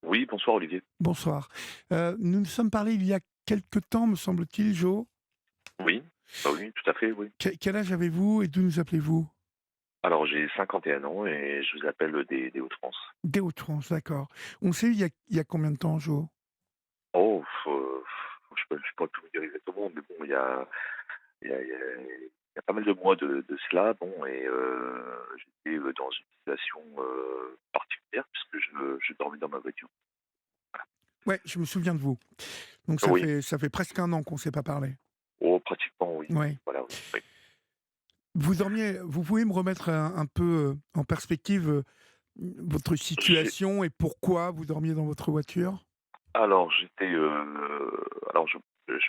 Oui, bonsoir Olivier. Bonsoir. Nous nous sommes parlé il y a quelque temps, me semble-t-il, Jo. Oui, bah oui, tout à fait, oui. Quel âge avez-vous et d'où nous appelez-vous? Alors j'ai 51 ans et je vous appelle des Hauts-de-France. Des Hauts-de-France, d'accord. On s'est eu il y a combien de temps, Jo? Oh, je pourrais plus vous dire exactement, mais bon, il y a pas mal de mois de cela, bon, et j'étais dans une situation particulière puisque je dormais dans ma voiture. Ouais, je me souviens de vous. Donc ça Oui, fait ça fait presque un an qu'on ne s'est pas parlé. oh, pratiquement oui. Ouais. Voilà, oui. Oui. Vous pouvez me remettre un peu, en perspective, votre J'ai- situation et pourquoi vous dormiez dans votre voiture? Alors alors je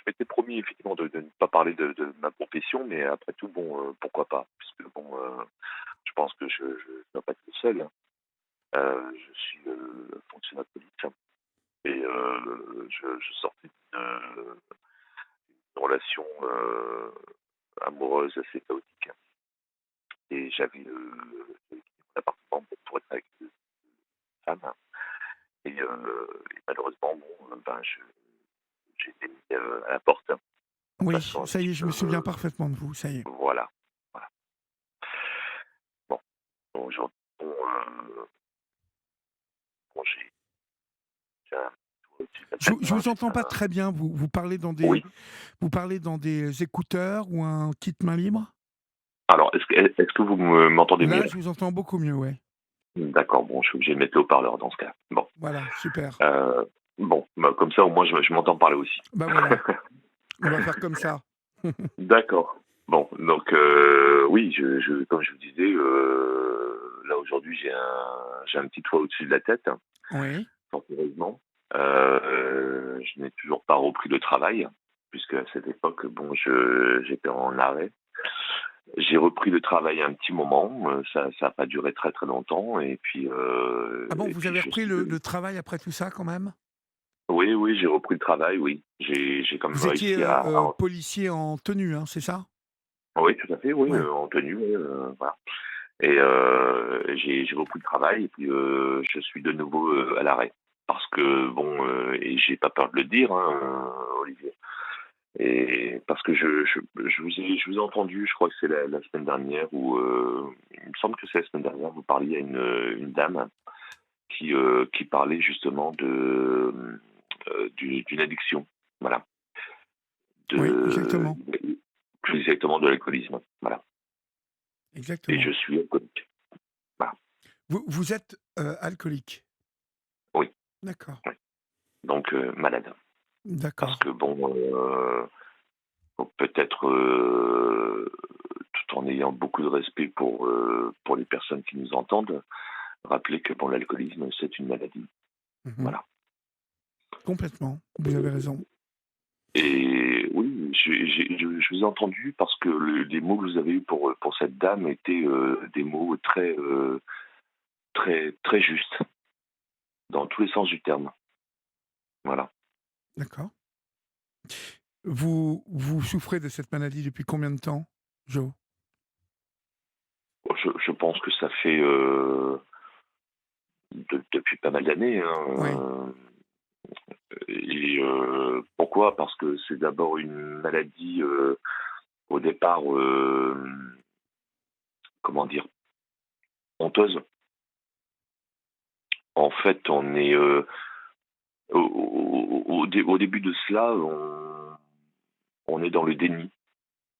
m'étais promis effectivement de ne pas parler de ma profession, mais après tout, bon, pourquoi pas? Puisque bon, je pense que je dois pas être le seul, hein. Je suis, fonctionnaire de police, hein, et je sortais d'une relation, amoureuse assez chaotique, hein, et j'avais quitté mon appartement pour être avec une femme, hein, et malheureusement, bon, ben, j'ai été mis, à la porte, hein, de Oui, façon un ça petit y est, je peu, me souviens parfaitement de vous, ça y est. voilà, voilà. Bon, aujourd'hui, bon, bon, j'ai un toit au-dessus de la Je tête, vous c'est entends pas un très bien. oui. Vous parlez dans des écouteurs ou un kit main libre? Alors est-ce que vous m'entendez Là, mieux? je vous entends beaucoup mieux, ouais. D'accord, bon, je suis obligé de mettre le haut-parleur dans ce cas. Bon, Voilà, super. heu, bon, bah, comme ça, au moins, je m'entends parler aussi. Bah, voilà, on va faire comme ça. D'accord. Bon, donc oui, je comme je vous disais, là, aujourd'hui, j'ai un petit toit au-dessus de la tête, hein, Oui. fort heureusement. Je n'ai toujours pas repris le travail, puisque à cette époque, bon, j'étais en arrêt. J'ai repris le travail un petit moment, ça a pas duré très, très longtemps, Ah bon, et vous puis avez je repris suis le travail après tout ça quand même? oui, oui, j'ai repris le travail, oui. J'ai quand même Vous étiez, réussi à policier en tenue, hein, c'est ça? oui, tout à fait, oui, Ouais. en tenue, oui, voilà, et j'ai repris le travail et puis, je suis de nouveau, à l'arrêt. Parce que bon, et j'ai pas peur de le dire, hein, Olivier, et parce que je vous ai entendu, je crois que c'est la semaine dernière où, il me semble que c'est la semaine dernière, vous parliez à une dame qui parlait justement d'une addiction. Voilà. Oui, De exactement, plus exactement de l'alcoolisme, voilà, et je exactement. suis alcoolique. Voilà. Vous êtes, alcoolique? Oui, D'accord, oui. Donc malade. Parce d'accord. que bon, faut peut-être, tout en ayant beaucoup de respect pour les personnes qui nous entendent, rappeler que bon, l'alcoolisme, c'est une maladie. Mmh. Voilà. Complètement, vous avez raison. Et oui, je vous ai entendu parce que les mots que vous avez eus pour cette dame étaient, des mots très, très, très justes, dans tous les sens du terme. Voilà. D'accord. Vous souffrez de cette maladie depuis combien de temps, Jo? Je pense que ça fait, depuis pas mal d'années, hein, Oui. et pourquoi? Parce que c'est d'abord une maladie, au départ, comment dire? Honteuse. En fait, on est, au début de cela, on est dans le déni.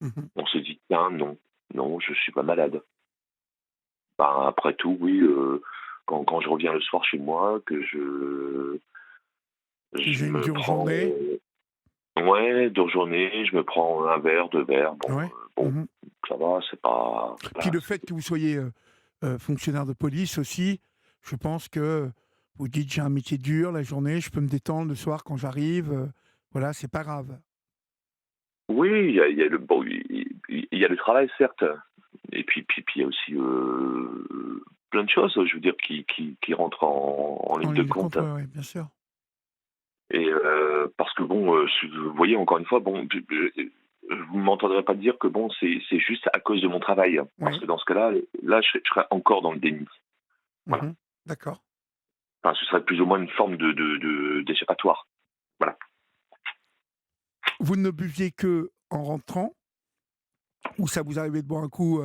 Mmh. On se dit: «Tiens, non, non, je suis pas malade». Ben, après tout, oui, quand je reviens le soir chez moi, que Vous je avez une me dure prends, journée? ouais, 2 journées, je me prends un verre, 2 verres, bon, Ouais. bon, Mmh. ça va, c'est Puis pas le fait que vous soyez, fonctionnaire de police aussi, je pense que vous dites: «J'ai un métier dur la journée, je peux me détendre le soir quand j'arrive, voilà, c'est pas grave». oui, il y a le bon, il y a le travail certes, et puis il y a aussi, plein de choses, je veux dire, qui rentrent en En ligne de ligne de compte, compte, ouais, ouais, bien sûr. et parce que bon, vous voyez, encore une fois, bon, vous ne m'entendrez pas dire que bon, c'est juste à cause de mon travail, hein, parce Oui. que dans ce cas-là, là, je serais encore dans le déni. Voilà. Mmh. D'accord. Enfin, ce serait plus ou moins une forme d'échappatoire. Voilà. Vous ne buviez que en rentrant, ou ça vous arrivait de boire un coup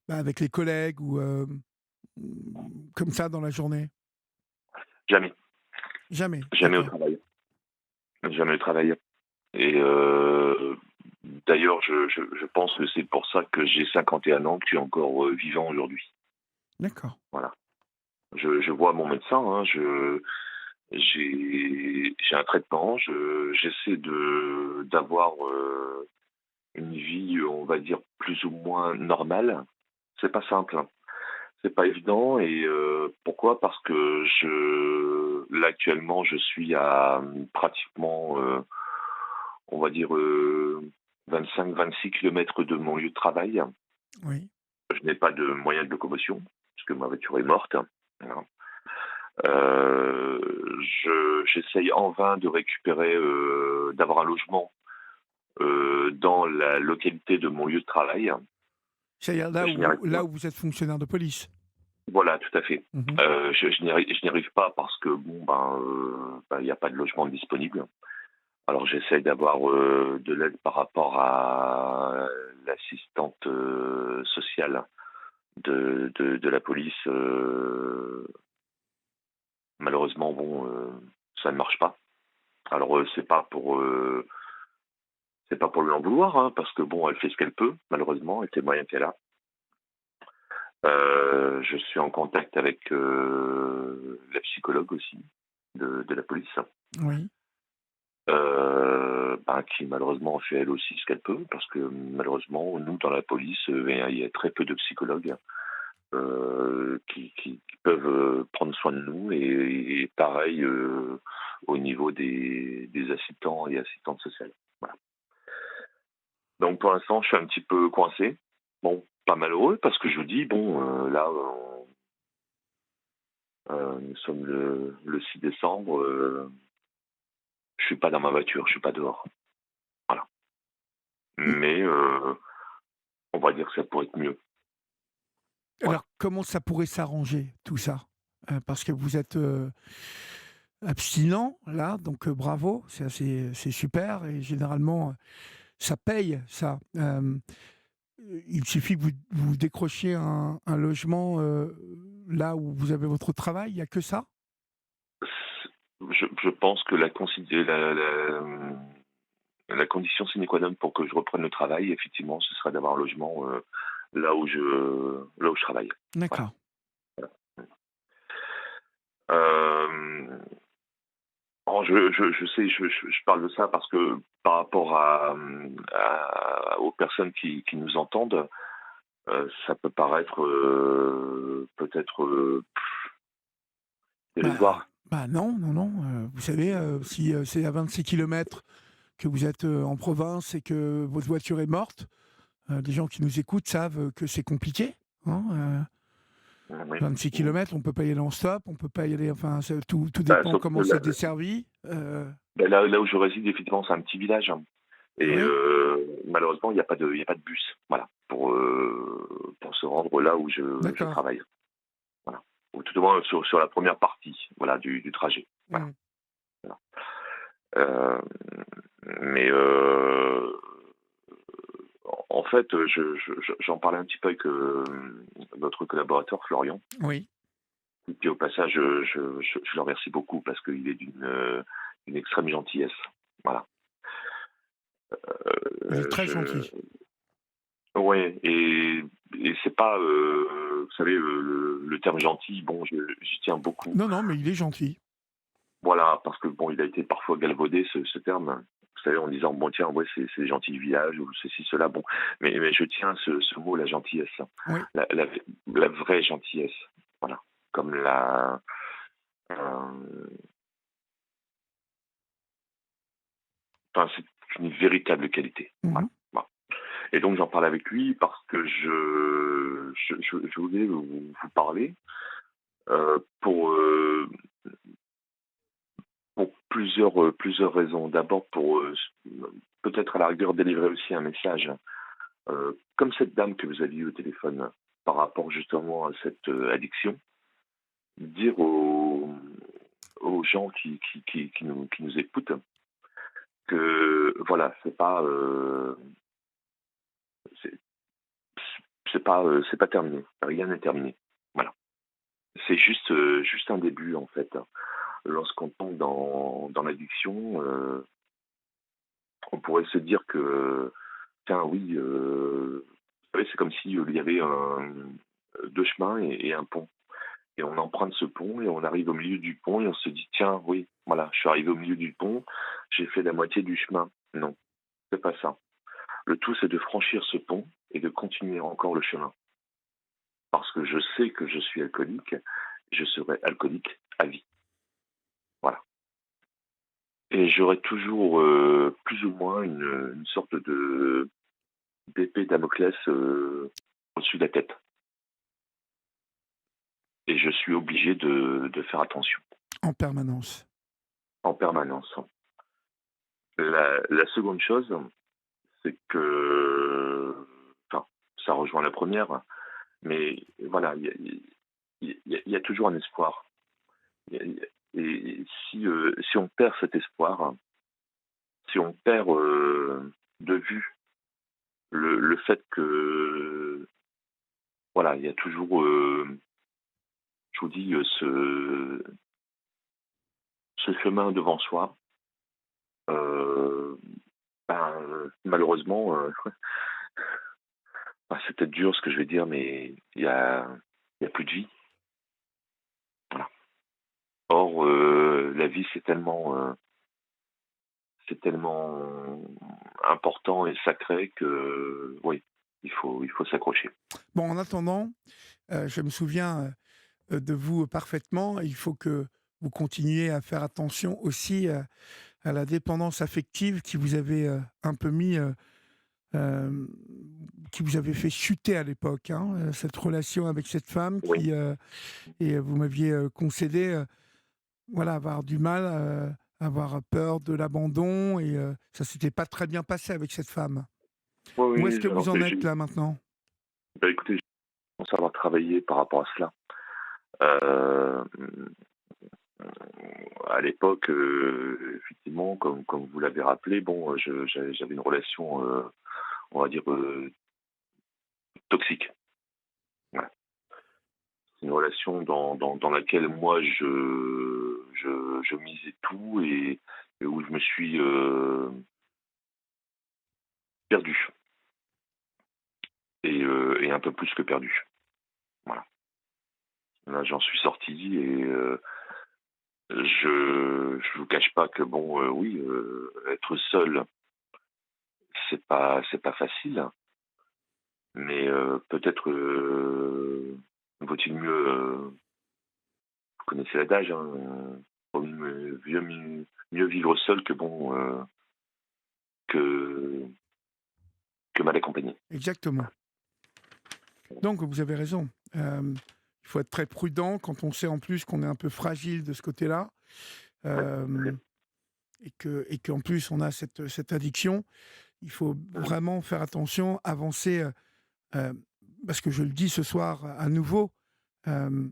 avec les collègues ou comme ça dans la journée? Jamais. Jamais, Jamais au d'accord. travail. Jamais au travail. Et d'ailleurs, je pense que c'est pour ça que j'ai 51 ans, que je suis encore vivant aujourd'hui. D'accord. Voilà. Je vois mon médecin, hein, j'ai un traitement, j'essaie d'avoir une vie, on va dire, plus ou moins normale. C'est pas simple, hein. C'est pas évident. Et pourquoi? Parce que là actuellement, je suis à pratiquement, on va dire, 25-26 kilomètres de mon lieu de travail. Oui. Je n'ai pas de moyen de locomotion, puisque ma voiture est morte. Voilà. J'essaye en vain de récupérer, d'avoir un logement dans la localité de mon lieu de travail. C'est-à-dire Je n'y arrive là pas. où vous êtes fonctionnaire de police? Voilà, tout à fait. Mhm. Je n'y arrive pas parce que bon, il n'y a pas de logement disponible. Alors j'essaye d'avoir de l'aide par rapport à l'assistante sociale de la police. Malheureusement, bon, ça ne marche pas. Alors c'est pas pour lui en vouloir, hein, parce que bon, elle fait ce qu'elle peut, malheureusement, avec les moyens qu'elle a. Je suis en contact avec la psychologue aussi de la police, Oui. qui malheureusement fait elle aussi ce qu'elle peut, parce que malheureusement, nous, dans la police, il y a très peu de psychologues qui peuvent prendre soin de nous, et pareil au niveau des assistants et assistantes sociales. Voilà. Donc pour l'instant, je suis un petit peu coincé. Bon, pas malheureux, parce que je vous dis, bon, là, nous sommes le 6 décembre, je suis pas dans ma voiture, je suis pas dehors. Voilà. Et Mais on va dire que ça pourrait être mieux. Voilà. alors, comment ça pourrait s'arranger tout ça? Parce que vous êtes abstinent là, donc bravo, c'est super et généralement ça paye ça. Il suffit que vous décrochiez un logement là où vous avez votre travail, il n'y a que ça? Je pense que la condition sine qua non pour que je reprenne le travail, effectivement, ce serait d'avoir un logement là où je travaille. Voilà. D'accord. Euh, alors je sais, je parle de ça parce que par rapport aux personnes qui nous entendent, ça peut paraître peut-être Bah, dérisoire. non, non, non. Vous savez, si c'est à 26 kilomètres que vous êtes en province et que votre voiture est morte, les gens qui nous écoutent savent que c'est compliqué. Hein, Oui. 26 kilomètres, on peut pas y aller en stop, on peut pas y aller. Enfin, tout Bah, dépend sauf que comment c'est desservi. là où je réside, effectivement, c'est un petit village, hein. Et Oui. malheureusement, il y a pas de bus, voilà, pour se rendre là où je D'accord. travaille. Voilà. Ou tout au moins sur la première partie, voilà, du trajet. Voilà. Mm. Voilà. Euh, mais en fait, j'en parlais un petit peu avec notre collaborateur Florian. Oui. Et puis au passage, je le remercie beaucoup parce qu'il est d'une extrême gentillesse. Voilà. Il est très Je gentil. Ouais, et c'est pas, vous savez, le terme gentil, bon, j'y tiens beaucoup. Non, non, mais il est gentil. Voilà, parce que bon, il a été parfois galvaudé ce terme. Vous savez, en disant bon tiens, ouais, c'est les gentils du village ou ceci, cela, bon. Mais je tiens ce mot, la gentillesse, Oui. la, la, la vraie gentillesse. Voilà. Comme euh, enfin, c'est une véritable qualité. Mhm. Voilà. Voilà. Et donc j'en parle avec lui parce que je voulais vous parler pour plusieurs raisons. D'abord pour peut-être à la rigueur délivrer aussi un message, comme cette dame que vous aviez eu au téléphone par rapport justement à cette addiction, dire aux gens qui nous écoutent que voilà, c'est c'est pas terminé. Rien n'est terminé. Voilà. C'est juste un début en fait. Lorsqu'on tombe dans l'addiction, on pourrait se dire que tiens oui, vous savez, c'est comme si, il y avait 2 chemins et un pont. Et on emprunte ce pont et on arrive au milieu du pont et on se dit: «Tiens, oui, voilà, je suis arrivé au milieu du pont, j'ai fait la moitié du chemin». Non, c'est pas ça. Le tout, c'est de franchir ce pont et de continuer encore le chemin. Parce que je sais que je suis alcoolique, je serai alcoolique à vie. Voilà. Et j'aurai toujours, plus ou moins une sorte de d'épée Damoclès, au-dessus de la tête. Et je suis obligé de faire attention, En permanence. en permanence. La seconde chose, c'est que, enfin, ça rejoint la première, mais voilà, il y a toujours un espoir. Il y a- il y a- Et si on perd cet espoir, si on perd de vue le fait que, voilà, il y a toujours, je vous dis, ce chemin devant soi, euh, ben, malheureusement, bah, c'est peut-être dur ce que je vais dire, mais il y a plus de vie. Voilà. Or, la vie, c'est tellement important et sacré que, oui, il faut s'accrocher. Bon, en attendant, je me souviens, de vous parfaitement. Il faut que vous continuiez à faire attention aussi, à la dépendance affective qui vous avait, un peu mis, hem, qui vous avait fait chuter à l'époque, hein, cette relation avec cette femme Oui, qui, et vous m'aviez, concédé, voilà, avoir du mal, avoir peur de l'abandon et ça s'était pas très bien passé avec cette femme. oui, Où est-ce oui, que vous alors en êtes là maintenant? bah, écoutez, je pense avoir travaillé par rapport à cela. Hem, à l'époque, effectivement, comme vous l'avez rappelé, bon, j'avais une relation, on va dire, toxique. Ouais. Une relation dans laquelle moi je misais tout et où je me suis, perdu et un peu plus que perdu. Voilà. Là, j'en suis sorti et je vous cache pas que bon, oui, être seul, c'est pas facile, mais peut-être, vaut-il mieux, vous connaissez l'adage, hein, vaut mieux vivre seul que bon, que mal accompagné. Exactement. Donc vous avez raison. Il faut être très prudent quand on sait en plus qu'on est un peu fragile de ce côté-là, Ouais, tout à fait. hem et qu'en plus on a cette addiction. Il faut Mmh. vraiment faire attention, avancer, parce que je le dis ce soir à nouveau, hem,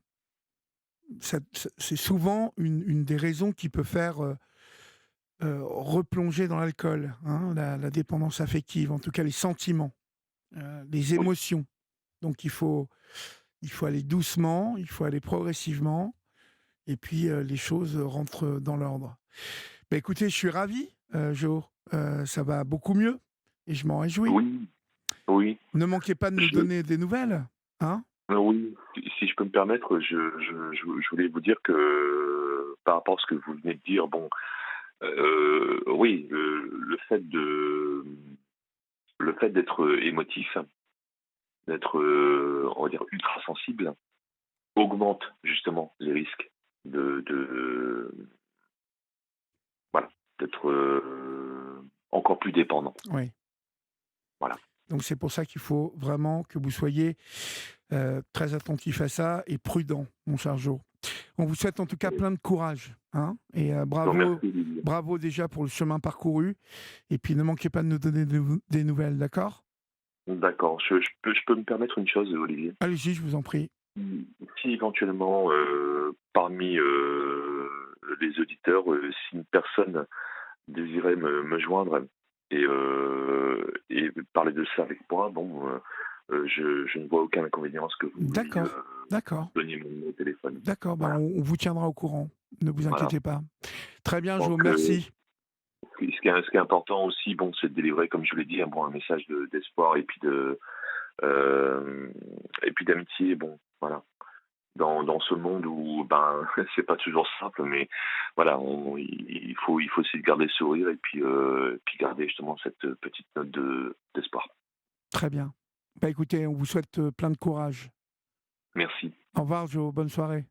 c'est souvent une des raisons qui peut faire, replonger dans l'alcool, hein, la dépendance affective, en tout cas les sentiments, les Oui, émotions. Donc il faut aller doucement, il faut aller progressivement et puis, les choses rentrent dans l'ordre. Bah, écoutez, je suis ravi, Jo, ça va beaucoup mieux et je m'en réjouis. oui, oui. Ne manquez pas de nous Je donner des nouvelles, hein? Oui, si je peux me permettre, je voulais vous dire que par rapport à ce que vous venez de dire, bon, oui, le fait d'être émotif, d'être, on va dire ultra sensible, augmente justement les risques de voilà, d'être, encore plus dépendant. Oui. Voilà. Donc c'est pour ça qu'il faut vraiment que vous soyez, très attentif à ça et prudent, mon cher Jo. On vous souhaite en tout cas Et plein de courage, hein, et je vous remercie, Olivier. bravo déjà pour le chemin parcouru et puis ne manquez pas de nous donner des nouvelles, d'accord? D'accord, je peux me permettre une chose, Olivier? Allez-y, je vous en prie. Si éventuellement, parmi, les auditeurs, si une personne désirait me joindre et parler de ça avec moi, bon, je ne vois aucun inconvénient à ce que vous lui, D'accord, d'accord, donniez mon numéro de téléphone. d'accord, ben, Voilà, on vous tiendra au courant, ne vous voilà. inquiétez pas. Très bien, Jo, Donc, merci. ce qui est important aussi, bon, c'est de délivrer, comme je vous l'ai dit, un message d'espoir hem et puis d'amitié, bon, voilà. Dans ce monde où, ben, c'est pas toujours simple, mais voilà, il faut essayer de garder le sourire et puis garder justement cette petite note d'espoir. Très bien. Bah, écoutez, on vous souhaite, plein de courage. Merci. Au revoir, Jo, bonne soirée.